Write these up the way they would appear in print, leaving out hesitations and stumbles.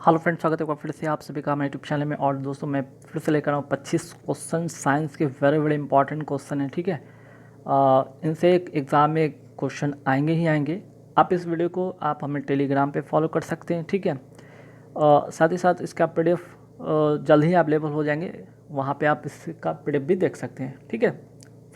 Hello friends, स्वागत है फिर से आप सभी का हमारे यूट्यूब चैनल में। और दोस्तों मैं फिर से लेकर आऊँ 25 क्वेश्चन साइंस के वेरी वेरी इंपॉर्टेंट क्वेश्चन हैं। ठीक है, इनसे एक एग्ज़ाम में क्वेश्चन आएंगे ही आएंगे। आप इस वीडियो को आप हमें टेलीग्राम पे फॉलो कर सकते हैं। ठीक है, साथ ही साथ इसका पीडीएफ जल्द ही अवेलेबल हो जाएंगे, वहाँ पे आप इसका पीडीएफ भी देख सकते हैं। ठीक है,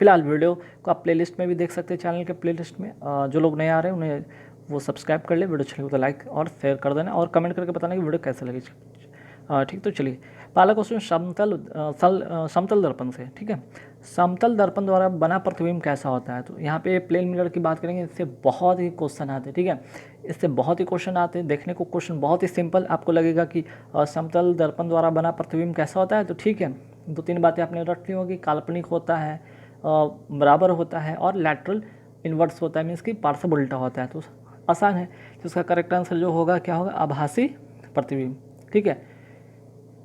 फिलहाल वीडियो को आप प्लेलिस्ट में भी देख सकते हैं, चैनल के प्लेलिस्ट में। जो लोग नए आ रहे हैं उन्हें वो सब्सक्राइब कर ले। वीडियो अच्छी लगे तो लाइक और शेयर कर देना और कमेंट करके बताना कि वीडियो कैसे लगी। ठीक, तो चलिए पहला क्वेश्चन समतल दर्पण से। ठीक है, समतल दर्पण द्वारा बना प्रतिबिंब कैसा होता है। तो यहाँ पे प्लेन मिरर की बात करेंगे, इससे बहुत ही क्वेश्चन आते हैं। ठीक है, इससे बहुत ही क्वेश्चन आते हैं। देखने को क्वेश्चन बहुत ही सिंपल आपको लगेगा कि समतल दर्पण द्वारा बना प्रतिबिंब कैसा होता है। तो ठीक है, दो तीन बातें आपने रख ली होगी। काल्पनिक होता है, बराबर होता है और लैटरल इन्वर्स होता है, मीन्स कि पार्श्व उल्टा होता है। तो आसान है, तो इसका करेक्ट आंसर जो होगा क्या होगा, आभासी प्रतिबिंब। ठीक है,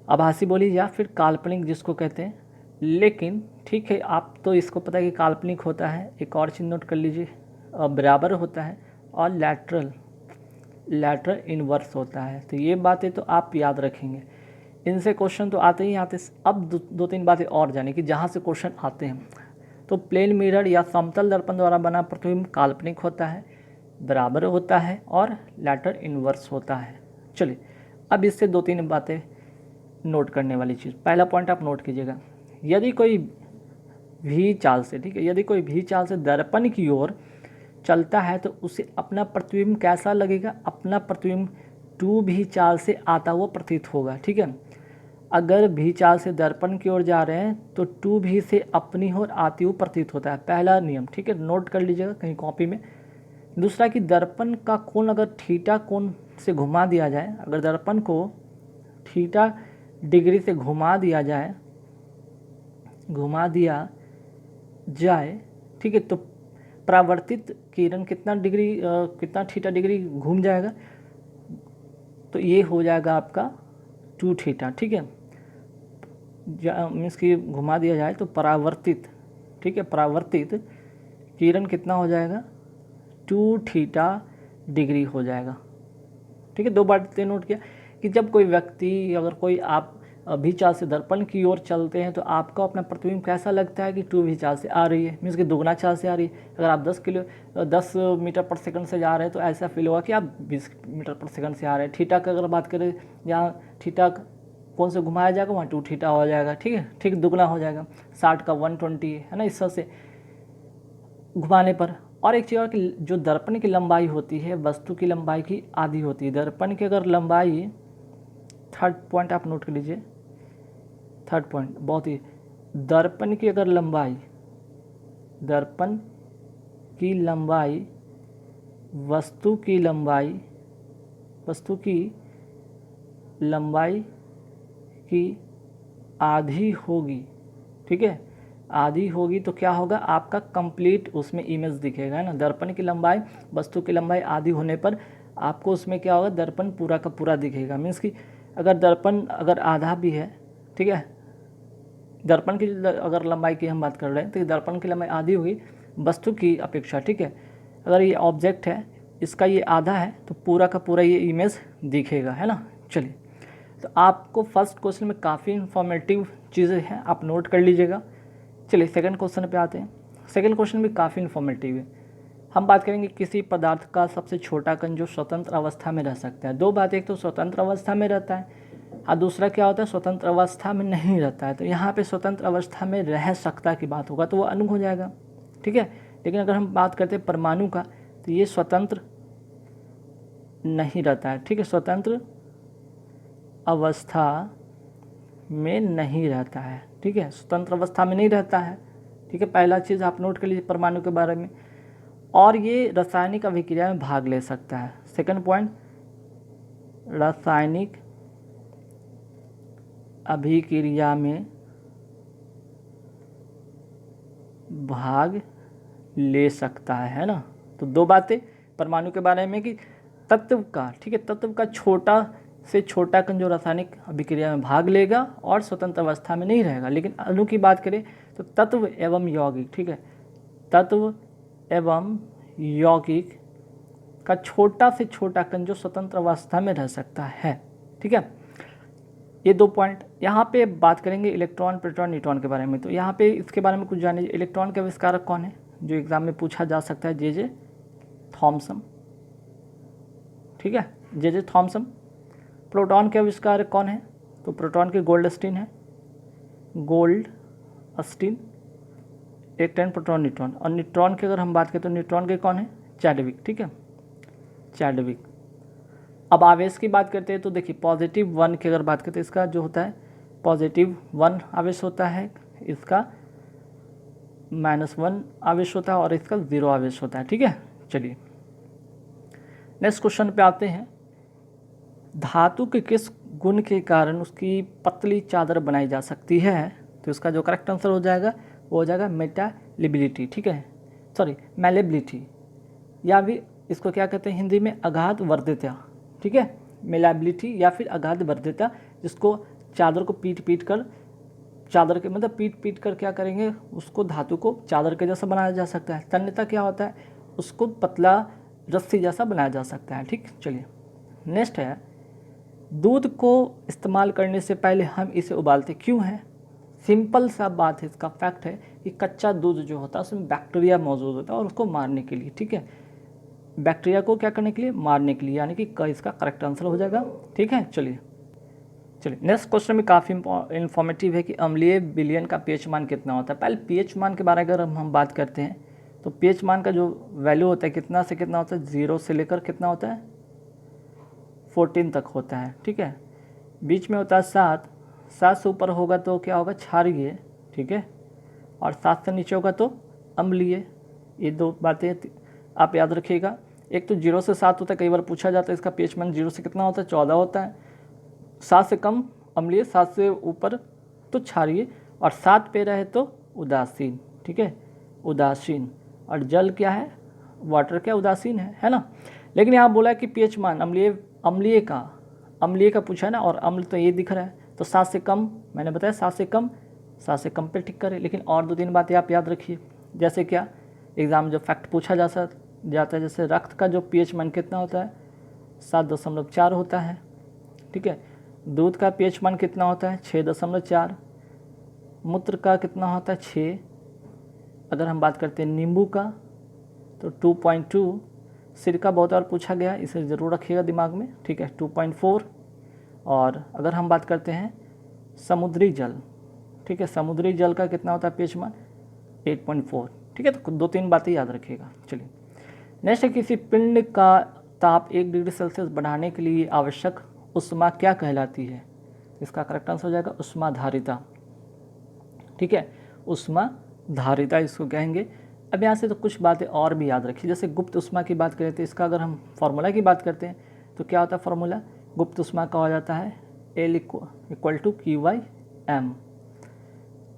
आभासी बोली या फिर काल्पनिक जिसको कहते हैं। लेकिन ठीक है, आप तो इसको पता है कि काल्पनिक होता है। एक और चीज़ नोट कर लीजिए, बराबर होता है और लैटरल इन्वर्स होता है। तो ये बातें तो आप याद रखेंगे, इनसे क्वेश्चन तो आते ही आते। अब दो तीन बातें और जाने कि जहाँ से क्वेश्चन आते हैं। तो प्लेन मिरर या समतल दर्पण द्वारा बना प्रतिबिंब काल्पनिक होता है, बराबर होता है और लैटरल इन्वर्स होता है। चलिए अब इससे दो तीन बातें नोट करने वाली चीज़। पहला पॉइंट आप नोट कीजिएगा, यदि कोई भी चाल से, ठीक है, यदि कोई भी चाल से दर्पण की ओर चलता है तो उसे अपना प्रतिबिंब कैसा लगेगा, अपना प्रतिबिंब टू भी चाल से आता हुआ प्रतीत होगा। ठीक है, अगर भी चाल से दर्पण की ओर जा रहे हैं तो टू भी से अपनी ओर आती हुई प्रतीत होता है, पहला नियम। ठीक है, नोट कर लीजिएगा कहीं कॉपी में। दूसरा कि दर्पण का कोण अगर थीटा कोण से घुमा दिया जाए, अगर दर्पण को थीटा डिग्री से घुमा दिया जाए, ठीक है, तो परावर्तित किरण कितना थीटा डिग्री घूम जाएगा, तो ये हो जाएगा आपका 2 थीटा। ठीक है, मीन्स कि घुमा दिया जाए तो परावर्तित, ठीक है, परावर्तित किरण कितना हो जाएगा, 2 थीटा डिग्री हो जाएगा। ठीक है, दो बातें नोट किया कि जब कोई व्यक्ति, अगर कोई आप भी चाल से दर्पण की ओर चलते हैं तो आपको अपना प्रतिबिंब कैसा लगता है कि टू भी चाल से आ रही है, मीन्स कि दुगना चाल से आ रही है। अगर आप 10 मीटर पर सेकंड से जा रहे हैं तो ऐसा फील होगा कि आप 20 मीटर पर सेकंड से आ रहे हैं। थीटा का अगर बात करें, जहाँ थीटा कौन से घुमाया जाएगा वहाँ 2 थीटा हो जाएगा। ठीक है, ठीक दुगना हो जाएगा। 60 का 120 है ना, इस तरह से घुमाने पर। और एक चीज़ और कि जो दर्पण की लंबाई होती है वस्तु की लंबाई की आधी होती है। दर्पण की अगर लंबाई, थर्ड पॉइंट आप नोट कर लीजिए, थर्ड पॉइंट बहुत ही, दर्पण की अगर लंबाई, दर्पण की लंबाई वस्तु की लंबाई की आधी होगी। ठीक है, आधी होगी तो क्या होगा, आपका कंप्लीट उसमें इमेज दिखेगा, है ना। दर्पण की लंबाई वस्तु की लंबाई आधी होने पर आपको उसमें क्या होगा, दर्पण पूरा का पूरा दिखेगा। मीन्स कि अगर दर्पण अगर आधा भी है, ठीक है, दर्पण की अगर लंबाई की हम बात कर रहे हैं तो दर्पण की लंबाई आधी होगी वस्तु की अपेक्षा। ठीक है, अगर ये ऑब्जेक्ट है, इसका ये आधा है तो पूरा का पूरा ये इमेज दिखेगा, है ना। चलिए, तो आपको फर्स्ट क्वेश्चन में काफ़ी इन्फॉर्मेटिव चीज़ें हैं, आप नोट कर लीजिएगा। चलिए सेकंड क्वेश्चन पे आते हैं। सेकंड क्वेश्चन भी काफ़ी इन्फॉर्मेटिव है। हम बात करेंगे किसी पदार्थ का सबसे छोटा कण जो स्वतंत्र अवस्था में रह सकता है। दो बात, एक तो स्वतंत्र अवस्था में रहता है और दूसरा क्या होता है, स्वतंत्र अवस्था में नहीं रहता है। तो यहाँ पे स्वतंत्र अवस्था में रह सकता की बात होगा तो वो अणु हो जाएगा। ठीक है, लेकिन अगर हम बात करते हैं परमाणु का तो ये स्वतंत्र नहीं रहता है। ठीक है, स्वतंत्र अवस्था में नहीं रहता है। ठीक है, स्वतंत्र अवस्था में नहीं रहता है। ठीक है, पहला चीज़ आप नोट कर लीजिए परमाणु के बारे में। और ये रासायनिक अभिक्रिया में भाग ले सकता है। सेकंड पॉइंट, रासायनिक अभिक्रिया में भाग ले सकता है ना। तो दो बातें परमाणु के बारे में कि तत्व का, ठीक है, तत्व का छोटा से छोटा कण जो रासायनिक अभिक्रिया में भाग लेगा और स्वतंत्र अवस्था में नहीं रहेगा। लेकिन अणु की बात करें तो तत्व एवं यौगिक, ठीक है, तत्व एवं यौगिक का छोटा से छोटा कण जो स्वतंत्र अवस्था में रह सकता है। ठीक है। ये 2 पॉइंट। यहाँ पे बात करेंगे इलेक्ट्रॉन, प्रोटॉन, न्यूट्रॉन के बारे में। तो यहाँ पे इसके बारे में कुछ जानिए। इलेक्ट्रॉन के आविष्कारक कौन है, जो एग्जाम में पूछा जा सकता है, जे थॉमसन, ठीक है, जे थॉमसन। प्रोटॉन के आविष्कारक कौन है, तो प्रोटॉन के गोल्डस्टीन है, गोल्डस्टीन। एक 10 प्रोटॉन न्यूट्रॉन। और न्यूट्रॉन की अगर हम बात करें तो न्यूट्रॉन के कौन है, चैडविक, ठीक है, चैडविक। अब आवेश की बात करते हैं तो देखिए +1 की अगर बात करते हैं, इसका जो होता है +1 आवेश होता है, इसका -1 आवेश होता है और इसका 0 आवेश होता है, ठीक है। चलिए नेक्स्ट क्वेश्चन पे आते हैं। धातु के किस गुण के कारण उसकी पतली चादर बनाई जा सकती है, तो इसका जो करेक्ट आंसर हो जाएगा वो हो जाएगा मेटालिबिलिटी, ठीक है, सॉरी मैलेबिलिटी, या भी इसको क्या कहते हैं हिंदी में अगाध वर्धिता, ठीक है, मेलाबिलिटी या फिर अगाध वर्धिता, जिसको चादर को पीट कर चादर के मतलब पीट कर क्या करेंगे, उसको धातु को चादर के जैसा बनाया जा सकता है। तन्यता क्या होता है, उसको पतला रस्सी जैसा बनाया जा सकता है, ठीक। चलिए नेक्स्ट है, दूध को इस्तेमाल करने से पहले हम इसे उबालते क्यों हैं। सिंपल सा बात है, इसका फैक्ट है कि कच्चा दूध जो होता है उसमें बैक्टीरिया मौजूद होता है और उसको मारने के लिए, ठीक है, बैक्टीरिया को क्या करने के लिए, मारने के लिए, यानी कि इसका करेक्ट आंसर हो जाएगा, ठीक है। चलिए नेक्स्ट क्वेश्चन में काफ़ी इन्फॉर्मेटिव है कि अम्लीय विलयन का पीएच मान कितना होता है। पहले पीएच मान के बारे में अगर हम बात करते हैं तो पीएच मान का जो वैल्यू होता है कितना से कितना होता है, 0 से लेकर कितना होता है 14 तक होता है, ठीक है। बीच में होता है 7 से ऊपर होगा तो क्या होगा, क्षारीय, ठीक है, और 7 से नीचे होगा तो अम्लीय। ये 2 बातें आप याद रखिएगा। एक तो 0 से 7 होता है, कई बार पूछा जाता है इसका पीएच मान 0 से कितना होता है, 14 होता है। 7 से कम अम्लीय, 7 से ऊपर तो क्षारीय, और 7 पे रहे तो उदासीन, ठीक है, उदासीन। और जल क्या है, वाटर क्या उदासीन है ना। लेकिन यहाँ बोला कि पीएच मान अम्लीय का पूछा है ना, और अम्ल तो ये दिख रहा है, तो 7 से कम, मैंने बताया 7 से कम पे टिक करें। लेकिन और 2-3 बातें आप याद रखिए, जैसे क्या एग्ज़ाम जो फैक्ट पूछा जाता है, जैसे रक्त का जो पीएच मान कितना होता है 7.4 होता है, ठीक है। दूध का पीएच मान कितना होता है 6.4, मूत्र का कितना होता है 6, अगर हम बात करते हैं नींबू का तो 2.2, सिरका बहुत बार पूछा गया, इसे ज़रूर रखिएगा दिमाग में, ठीक है, 2.4। और अगर हम बात करते हैं समुद्री जल, ठीक है, समुद्री जल का कितना होता है पीएच मान 8.4, ठीक है। तो 2-3 बातें याद रखिएगा। चलिए नेक्स्ट है, किसी पिंड का ताप 1 डिग्री सेल्सियस बढ़ाने के लिए आवश्यक उष्मा क्या कहलाती है। इसका करेक्ट आंसर हो जाएगा उष्माधारिता, ठीक है, उष्माधारिता इसको कहेंगे। अब यहाँ से तो कुछ बातें और भी याद रखिए, जैसे गुप्त उष्मा की बात करें तो इसका अगर हम फार्मूला की बात करते हैं तो क्या होता है फार्मूला, गुप्त उष्मा का हो जाता है L = QY/m,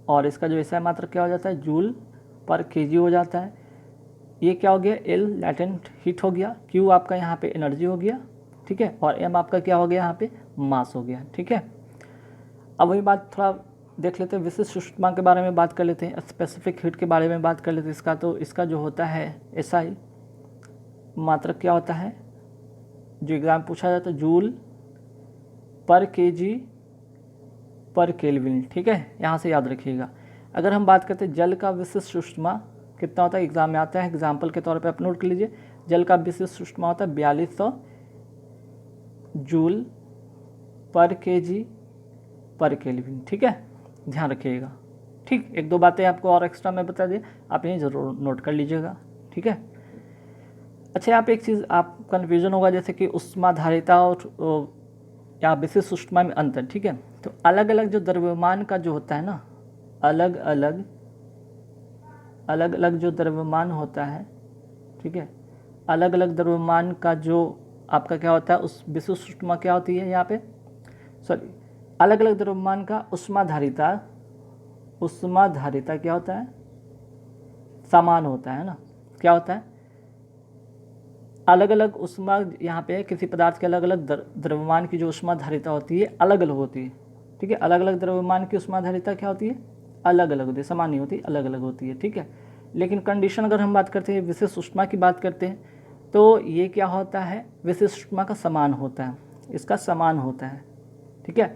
और इसका जो SI मात्रक क्या हो जाता है J/kg हो जाता है। ये क्या हो गया, L लैटेंट हीट हो गया, Q आपका यहाँ पे एनर्जी हो गया, ठीक है, और M आपका क्या हो गया यहाँ पे मास हो गया, ठीक है। अब वही बात थोड़ा देख लेते हैं, विशिष्ट उष्मा के बारे में बात कर लेते हैं, स्पेसिफिक हीट के बारे में बात कर लेते हैं। इसका तो इसका जो होता है SI मात्रक क्या होता है, जो एग्जाम पूछा जाता है J/kg/Kelvin, ठीक है, यहाँ से याद रखिएगा। अगर हम बात करते हैं जल का विशिष्ट उष्मा कितना होता है, एग्जाम में आता है, एग्जाम्पल के तौर पे आप नोट कर लीजिए, जल का विशिष्ट उष्मा होता है 4200 J/kg/Kelvin, ठीक है, ध्यान रखिएगा, ठीक। 1-2 बातें आपको और एक्स्ट्रा मैं बता दिए, आप इन्हें ज़रूर नोट कर लीजिएगा, ठीक है। अच्छा, यहाँ पे एक चीज़ आप कन्फ्यूजन होगा, जैसे कि उष्माधारिता और या विशिष्ट उष्मा में अंतर, ठीक है। तो अलग अलग जो द्रव्यमान का जो होता है ना, अलग अलग जो द्रव्यमान होता है, ठीक है, अलग अलग द्रव्यमान का जो आपका क्या होता है, उस विशिष्ट उष्मा क्या होती है यहाँ पे, सॉरी, अलग अलग द्रव्यमान का उष्माधारिता क्या होता है, समान होता है ना। क्या होता है, अलग अलग उष्मा, यहाँ पे किसी पदार्थ के अलग अलग द्रव्यमान की जो उष्माधारिता होती है अलग अलग होती है, ठीक है। अलग अलग द्रव्यमान की उष्माधारिता क्या होती है, अलग अलग होती है, समान नहीं होती, अलग अलग होती है, ठीक है। लेकिन कंडीशन अगर हम बात करते हैं, विशिष्ट उष्मा की बात करते हैं, तो ये क्या होता है, विशिष्ट उष्मा का समान होता है, इसका समान होता है, ठीक है।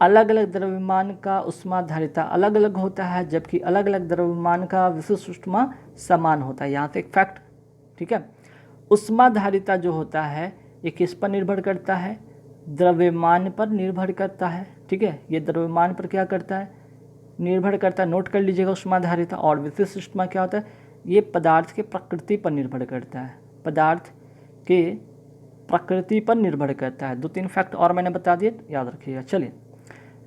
अलग अलग द्रव्यमान का ऊष्माधारिता अलग अलग होता है, जबकि अलग अलग द्रव्यमान का विशिष्ट ऊष्मा समान होता है। यहाँ से एक फैक्ट, ठीक है। ऊष्माधारिता जो होता है ये किस पर निर्भर करता है? द्रव्यमान पर निर्भर करता है, ठीक है। ये द्रव्यमान पर क्या करता है? निर्भर करता है, नोट कर लीजिएगा ऊष्माधारिता। और विशिष्ट ऊष्मा क्या होता है? ये पदार्थ के प्रकृति पर निर्भर करता है, पदार्थ के प्रकृति पर निर्भर करता है। 2-3 फैक्ट और मैंने बता दिए, याद रखिएगा। चलिए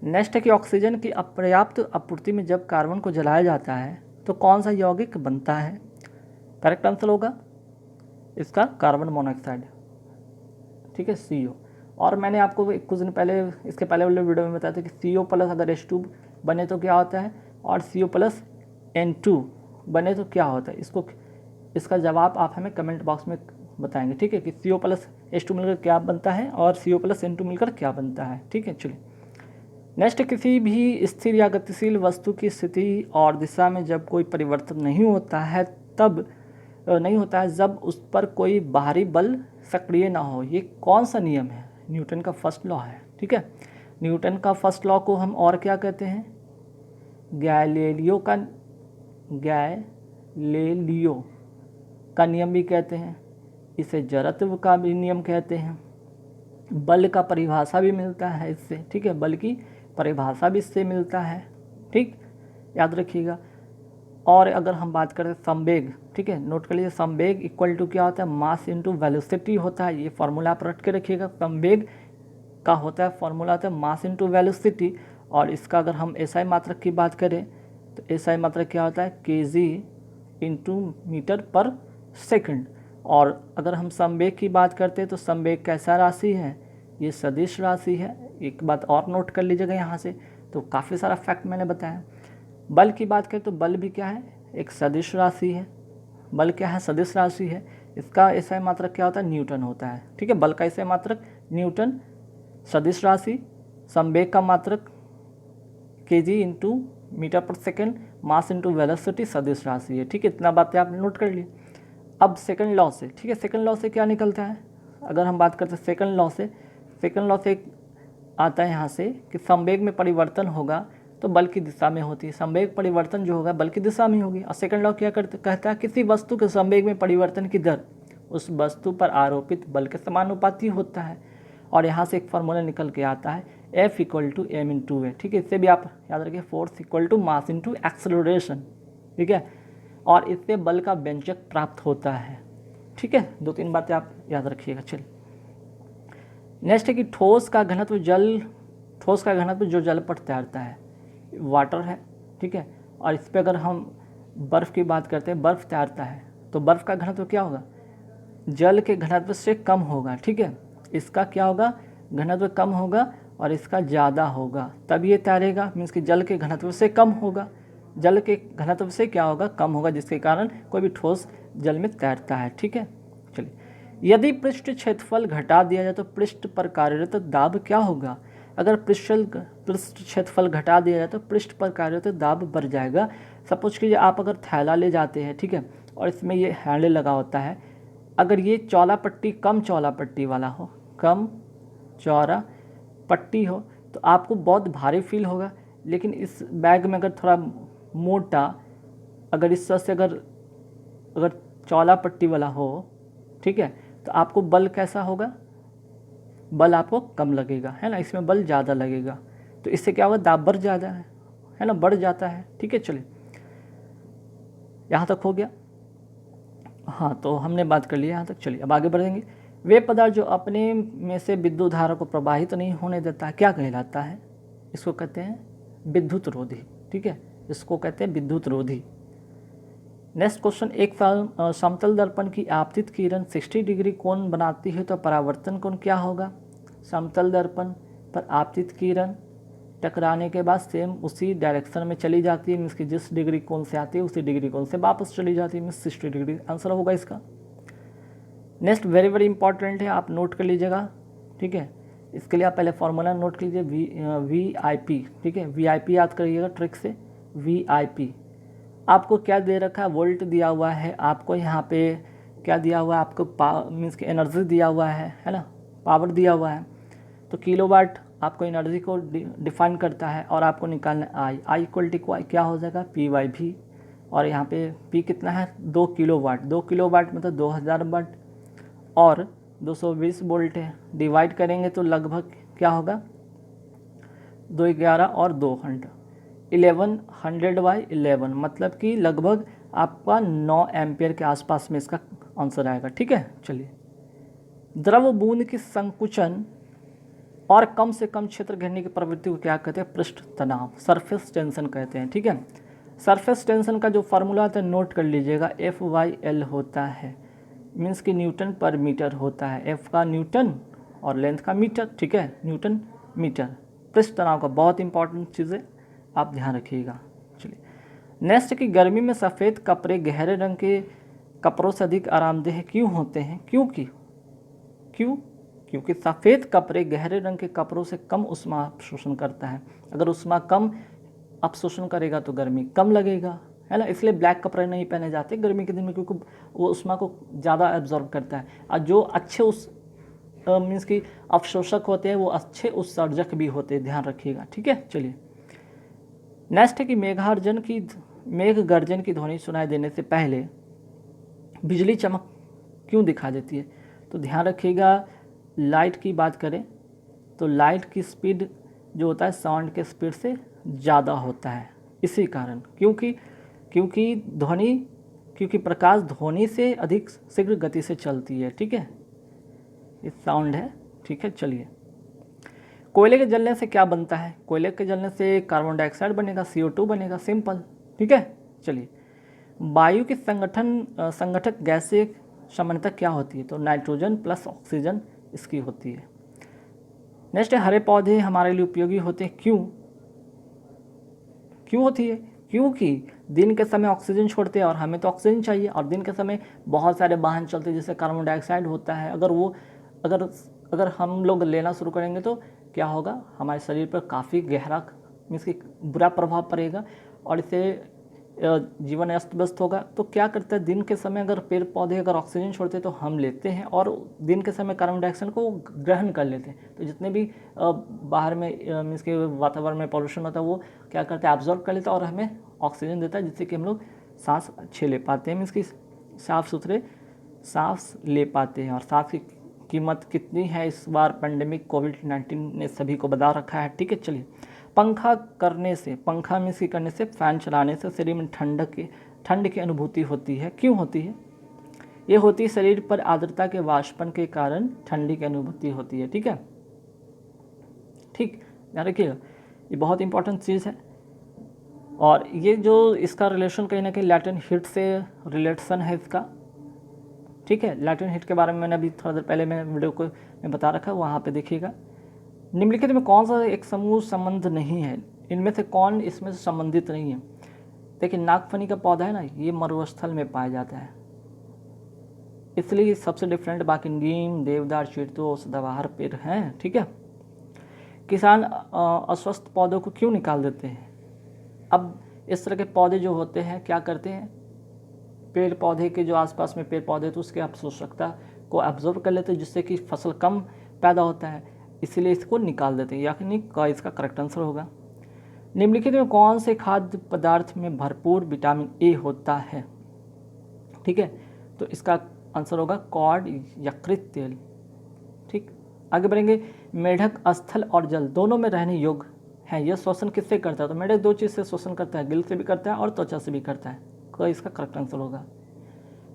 नेक्स्ट है कि ऑक्सीजन की अपर्याप्त आपूर्ति में जब कार्बन को जलाया जाता है तो कौन सा यौगिक बनता है? करेक्ट आंसर होगा इसका कार्बन मोनोऑक्साइड, ठीक है, CO। और मैंने आपको कुछ दिन पहले इसके पहले वाले वीडियो में बताया था कि CO प्लस अगर H2 बने तो क्या होता है और CO प्लस N2 बने तो क्या होता है। इसका जवाब आप हमें कमेंट बॉक्स में बताएंगे, ठीक है, कि CO प्लस H2 मिलकर क्या बनता है और CO प्लस N2 मिलकर क्या बनता है, ठीक है। चलिए नेक्स्ट, किसी भी स्थिर या गतिशील वस्तु की स्थिति और दिशा में जब कोई परिवर्तन नहीं होता है जब उस पर कोई बाहरी बल सक्रिय ना हो। ये कौन सा नियम है? न्यूटन का फर्स्ट लॉ है, ठीक है। न्यूटन का फर्स्ट लॉ को हम और क्या कहते हैं? गैलीलियो का नियम भी कहते हैं। इसे जड़त्व का भी नियम कहते हैं। बल का परिभाषा भी मिलता है इससे, ठीक है, बल की परिभाषा भी इससे मिलता है, ठीक, याद रखिएगा। और अगर हम बात करें संवेग, ठीक है, नोट कर लीजिए, संवेग इक्वल टू क्या होता है? मास इनटू वेलोसिटी होता है। ये फार्मूला आप रट के रखिएगा। संवेग का होता है फार्मूला होता है मास इनटू वेलोसिटी। और इसका अगर हम SI मात्रक की बात करें तो SI मात्रक क्या होता है? kg इंटू मीटर पर सेकंड। और अगर हम संवेग की बात करते हैं तो संवेग कैसा राशि है? ये सदिश राशि है। एक बात और नोट कर लीजिएगा यहाँ से, तो काफ़ी सारा फैक्ट मैंने बताया। बल की बात करें तो बल भी क्या है? एक सदिश राशि है। बल क्या है? सदिश राशि है। इसका SI मात्रक क्या होता है? न्यूटन होता है, ठीक है। बल का SI मात्रक न्यूटन, सदिश राशि, संवेग का मात्रक kg इंटू मीटर पर सेकेंड, मास इंटू वेलोसिटी, सदिश राशि है, ठीक है। इतना बातें आपने नोट कर ली। अब सेकंड लॉ से, ठीक है, सेकंड लॉ से क्या निकलता है? अगर हम बात करते हैं सेकंड लॉ से आता है यहाँ से कि संवेग में परिवर्तन होगा तो बल की दिशा में होती है। संवेग परिवर्तन जो होगा बल की दिशा में होगी। और सेकंड लॉ क्या कहता है? किसी वस्तु के संवेग में परिवर्तन की दर उस वस्तु पर आरोपित बल के समानुपाती होता है। और यहाँ से एक फार्मूला निकल के आता है F = m/a, ठीक है। इससे भी आप याद रखिए, force equal to mass into acceleration, ठीक है। और इससे बल का व्यंजक प्राप्त होता है, ठीक है। 2-3 बातें आप याद रखिएगा। चलिए नेक्स्ट है कि ठोस का घनत्व जो जल पर तैरता है वाटर है, ठीक है। और इस पर अगर हम बर्फ़ की बात करते हैं, बर्फ़ तैरता है तो बर्फ़ का घनत्व क्या होगा? जल के घनत्व से कम होगा, ठीक है। इसका क्या होगा? घनत्व कम होगा और इसका ज़्यादा होगा, तब ये तैरेगा। मीन्स कि जल के घनत्व से कम होगा, जल के घनत्व से क्या होगा? कम होगा, जिसके कारण कोई भी ठोस जल में तैरता है, ठीक है। चलिए, यदि पृष्ठ क्षेत्रफल घटा दिया जाए तो पृष्ठ पर कार्यरत दाब क्या होगा? अगर पृष्ठ क्षेत्रफल घटा दिया जाए तो पृष्ठ पर कार्यरत दाब बढ़ जाएगा। सपोज कीजिए आप अगर थैला ले जाते हैं, ठीक है, और इसमें ये हैंडल लगा होता है। अगर ये चौड़ा पट्टी कम चौड़ा पट्टी वाला हो, कम चौड़ा पट्टी हो, तो आपको बहुत भारी फील होगा। लेकिन इस बैग में अगर थोड़ा मोटा, अगर इस तरह से अगर चौड़ा पट्टी वाला हो, ठीक है, तो आपको बल कैसा होगा? बल आपको कम लगेगा, है ना। इसमें बल ज़्यादा लगेगा, तो इससे क्या होगा? दाब बढ़ ज़्यादा है ना, बढ़ जाता है, ठीक है। चलिए यहाँ तक हो गया, हाँ, तो हमने बात कर लिया यहाँ तक। चलिए अब आगे बढ़ेंगे। वे पदार्थ जो अपने में से विद्युत धारा को प्रवाहित नहीं होने देता है क्या कहलाता है? इसको कहते हैं विद्युत रोधी, ठीक है, इसको कहते हैं विद्युत रोधी। नेक्स्ट क्वेश्चन, एक समतल दर्पण की आपतित किरण 60 डिग्री कोण बनाती है तो परावर्तन कोण क्या होगा? समतल दर्पण पर आपतित किरण टकराने के बाद सेम उसी डायरेक्शन में चली जाती है, मीन्स कि जिस डिग्री कोण से आती है उसी डिग्री कोण से वापस चली जाती है, मीन्स 60 डिग्री आंसर होगा इसका। नेक्स्ट वेरी इंपॉर्टेंट है, आप नोट कर लीजिएगा, ठीक है। इसके लिए आप पहले फॉर्मूला नोट कर लीजिए, VIP, ठीक है। VIP याद करिएगा ट्रिक से। VIP आपको क्या दे रखा है? वोल्ट दिया हुआ है आपको, यहाँ पे क्या दिया हुआ है आपको? मीन्स कि एनर्जी दिया हुआ है ना, पावर दिया हुआ है। तो किलोवाट आपको एनर्जी को डिफाइन करता है और आपको निकालना है आई। आई इक्वल टू क्या हो जाएगा, पी वाई भी, और यहाँ पे पी कितना है 2 किलोवाट। 2 किलोवाट मतलब 2000 वाट और 220 वोल्ट है। डिवाइड करेंगे तो लगभग क्या होगा 211 और 200 1100/11 मतलब कि लगभग आपका 9 एम्पियर के आसपास में इसका आंसर आएगा। ठीक है, चलिए। द्रव बूंद की संकुचन और कम से कम क्षेत्र घेरने की प्रवृत्ति को क्या कहते हैं, पृष्ठ तनाव, सरफेस टेंशन कहते हैं। ठीक है, सरफेस टेंशन का जो फार्मूला होता है नोट कर लीजिएगा, FYL होता है, मीन्स कि न्यूटन पर मीटर होता है। F का न्यूटन और लेंथ का मीटर। ठीक है, न्यूटन मीटर। पृष्ठ तनाव का बहुत इंपॉर्टेंट चीज़ है, आप ध्यान रखिएगा। चलिए नेक्स्ट कि गर्मी में सफ़ेद कपड़े गहरे रंग के कपड़ों से अधिक आरामदेह क्यों होते हैं, क्योंकि सफ़ेद कपड़े गहरे रंग के कपड़ों से कम ऊष्मा अवशोषण करता है। अगर ऊष्मा कम अवशोषण करेगा तो गर्मी कम लगेगा, है ना। इसलिए ब्लैक कपड़े नहीं पहने जाते गर्मी के दिन में, क्योंकि वो ऊष्मा को ज़्यादा एब्जॉर्ब करता है। और जो अच्छे उस मीन्स कि अवशोषक होते हैं वो अच्छे उत्सर्जक भी होते हैं, ध्यान रखिएगा। ठीक है, चलिए नेक्स्ट है कि मेघ गर्जन की ध्वनि सुनाई देने से पहले बिजली चमक क्यों दिखा देती है। तो ध्यान रखिएगा, लाइट की बात करें तो लाइट की स्पीड जो होता है साउंड के स्पीड से ज़्यादा होता है, इसी कारण, क्योंकि प्रकाश ध्वनि से अधिक शीघ्र गति से चलती है। ठीक है, ये साउंड है। ठीक है, चलिए। कोयले के जलने से क्या बनता है, कोयले के जलने से कार्बन डाइऑक्साइड बनेगा, CO2 बनेगा, सिंपल। ठीक है, चलिए। वायु की संगठक गैसें सामान्यतः क्या होती है, तो नाइट्रोजन प्लस ऑक्सीजन इसकी होती है। नेक्स्ट है हरे पौधे हमारे लिए उपयोगी होते हैं, क्यों होती है, क्योंकि दिन के समय ऑक्सीजन छोड़ते हैं और हमें तो ऑक्सीजन चाहिए, और दिन के समय बहुत सारे वाहन चलते हैं जिससे कार्बन डाइऑक्साइड होता है। अगर हम लोग लेना शुरू करेंगे तो क्या होगा, हमारे शरीर पर काफ़ी गहरा मीन्स कि बुरा प्रभाव पड़ेगा और इससे जीवन अस्त व्यस्त होगा। तो क्या करता है, दिन के समय अगर पेड़ पौधे अगर ऑक्सीजन छोड़ते हैं तो हम लेते हैं, और दिन के समय कार्बन डाइऑक्साइड को ग्रहण कर लेते हैं। तो जितने भी बाहर में मीन्स के वातावरण में पॉल्यूशन होता है वो क्या करता है, एब्जॉर्ब कर लेता है और हमें ऑक्सीजन देता है, जिससे कि हम लोग सांस अच्छे ले पाते हैं, मीन्स कि साफ़ सुथरे सांस ले पाते हैं। और सांस की कीमत कितनी है इस बार पेंडेमिक कोविड-19 ने सभी को बता रखा है। ठीक है, चलिए। पंखा मीन्स करने से, फैन चलाने से शरीर में ठंड की अनुभूति होती है, क्यों होती है, ये होती है शरीर पर आर्द्रता के वाष्पन के कारण ठंडी की अनुभूति होती है। ठीक है, ठीक, ध्यान रखिएगा, ये बहुत इंपॉर्टेंट चीज़ है। और ये जो इसका रिलेशन कहीं ना कहीं लैटेंट हीट से रिलेशन है इसका। ठीक है, लैटेंट हीट के बारे में मैंने अभी थोड़ा देर पहले मैं वीडियो को मैं बता रखा है, वहाँ पे देखिएगा। निम्नलिखित में कौन सा एक समूह संबंध नहीं है, इनमें से कौन इसमें से संबंधित नहीं है। देखिए नागफनी का पौधा है ना, ये मरुस्थल में पाया जाता है, इसलिए सबसे डिफरेंट। बाकी नीम, देवदार, चीड़ सदाबहार पेड़ हैं। ठीक है, किसान अस्वस्थ पौधों को क्यों निकाल देते हैं। अब इस तरह के पौधे जो होते हैं क्या करते हैं, पेड़ पौधे के जो आसपास में पेड़ पौधे तो उसके अवशोषकता को एब्जॉर्ब कर लेते हैं, जिससे कि फसल कम पैदा होता है, इसीलिए इसको निकाल देते हैं, यानी का इसका करेक्ट आंसर होगा। निम्नलिखित में कौन से खाद्य पदार्थ में भरपूर विटामिन ए होता है। ठीक है, तो इसका आंसर होगा कॉड यकृत तेल। ठीक, आगे बढ़ेंगे। मेढक स्थल और जल दोनों में रहने योग्य है, यह श्वसन किससे करता है, तो मेढक दो चीज़ से श्वसन करता है, गिल से भी करता है और त्वचा से भी करता है, तो इसका करेक्ट आंसर होगा।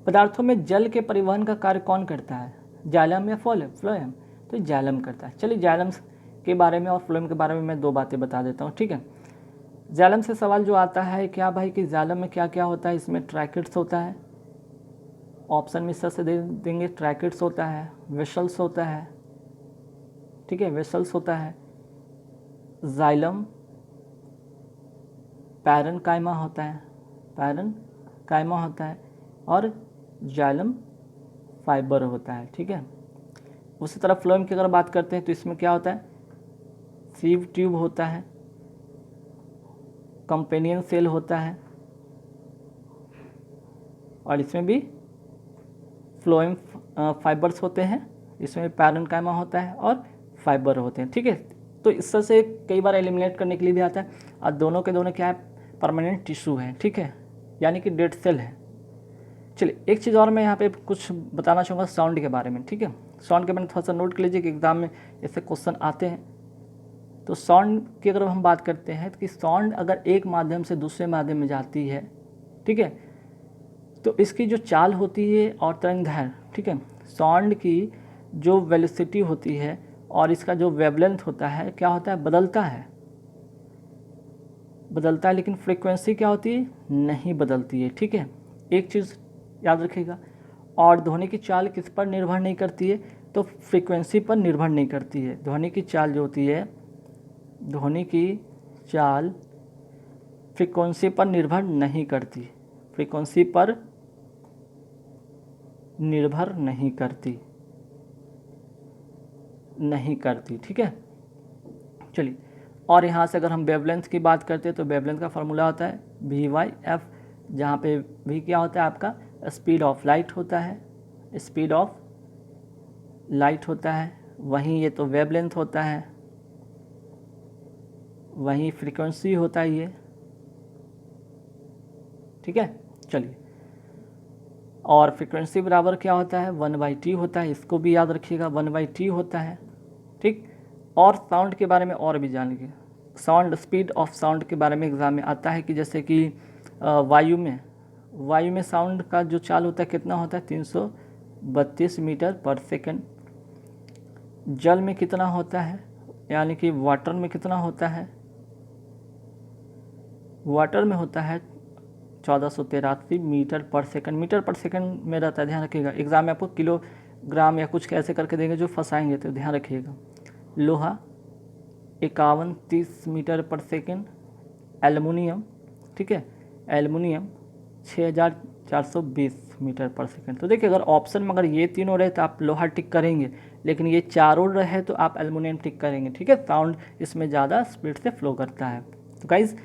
पदार्थों में जल के परिवहन का कार्य कौन करता है, जाइलम या फ्लोएम, तो जाइलम करता है। चलिए जाइलम के बारे में और फ्लोएम के बारे में मैं दो बातें बता देता हूँ। ठीक है, जाइलम से सवाल जो आता है क्या भाई कि जाइलम में क्या क्या होता है, इसमें ट्रैकिड्स होता है, ऑप्शन में इससे दे देंगे, ट्रैकिड्स होता है, वेसल्स होता है। ठीक है, वेसल्स होता है, जाइलम पैरेन्काइमा होता है, और जाइलम फाइबर होता है। ठीक है, उसी तरह फ्लोएम की अगर बात करते हैं तो इसमें क्या होता है, सीव ट्यूब होता है, कंपेनियन सेल होता है, और इसमें भी फ्लोएम फाइबर्स होते हैं, इसमें पैरेन्काइमा होता है और फाइबर होते हैं। ठीक है, तो इस तरह से कई बार एलिमिनेट करने के लिए भी आता है। और दोनों के दोनों क्या है, परमानेंट टिश्यू है, ठीक है, यानी कि डेड सेल है। चलिए एक चीज़ और मैं यहाँ पे कुछ बताना चाहूँगा साउंड के बारे में, ठीक है। साउंड के बारे में थोड़ा सा नोट कर लीजिए कि एग्जाम में ऐसे क्वेश्चन आते हैं। तो साउंड की अगर हम बात करते हैं कि साउंड अगर एक माध्यम से दूसरे माध्यम में जाती है, ठीक है, तो इसकी जो चाल होती है और तरंगदैर्घ्य, ठीक है, साउंड की जो वेलोसिटी होती है और इसका जो वेवलेंथ होता है क्या होता है, बदलता है, लेकिन फ्रीक्वेंसी क्या होती है, नहीं बदलती है, ठीक है। एक चीज़ याद रखिएगा। और ध्वनि की चाल किस पर निर्भर नहीं करती है, तो फ्रीक्वेंसी पर निर्भर नहीं करती है। ध्वनि की चाल जो होती है, ध्वनि की चाल फ्रीक्वेंसी पर निर्भर नहीं करती, फ्रीक्वेंसी पर निर्भर नहीं करती, ठीक है। चलिए, और यहाँ से अगर हम वेवलेंथ की बात करते हैं तो वेवलेंथ का फार्मूला होता है v/f, जहाँ पे v क्या होता है आपका स्पीड ऑफ लाइट होता है, स्पीड ऑफ लाइट होता है, वहीं ये तो वेवलेंथ होता है, वहीं फ्रीक्वेंसी होता है ये, ठीक है। चलिए, और फ्रीक्वेंसी बराबर क्या होता है, 1/t होता है, इसको भी याद रखिएगा, 1/t होता है, ठीक। और साउंड के बारे में और भी जान लीजिए। साउंड, स्पीड ऑफ साउंड के बारे में एग्जाम में आता है कि जैसे कि वायु में साउंड का जो चाल होता है कितना होता है, 332 मीटर पर सेकंड। जल में कितना होता है, यानी कि वाटर में कितना होता है, वाटर में होता है 1483 मीटर पर सेकंड। मीटर पर सेकंड में रहता है, ध्यान रखिएगा। एग्जाम में आपको किलोग्राम या कुछ कैसे करके देंगे जो फंसाएंगे, तो ध्यान रखिएगा। लोहा 5130 मीटर पर सेकंड। एल्युमिनियम, ठीक है, एल्युमिनियम 6420 मीटर पर सेकंड। तो देखिए, अगर ऑप्शन में अगर ये तीनों रहे तो आप लोहा टिक करेंगे, लेकिन ये चारों रहे तो आप एल्युमिनियम टिक करेंगे, ठीक है। साउंड इसमें ज़्यादा स्पीड से फ्लो करता है। तो गाइज़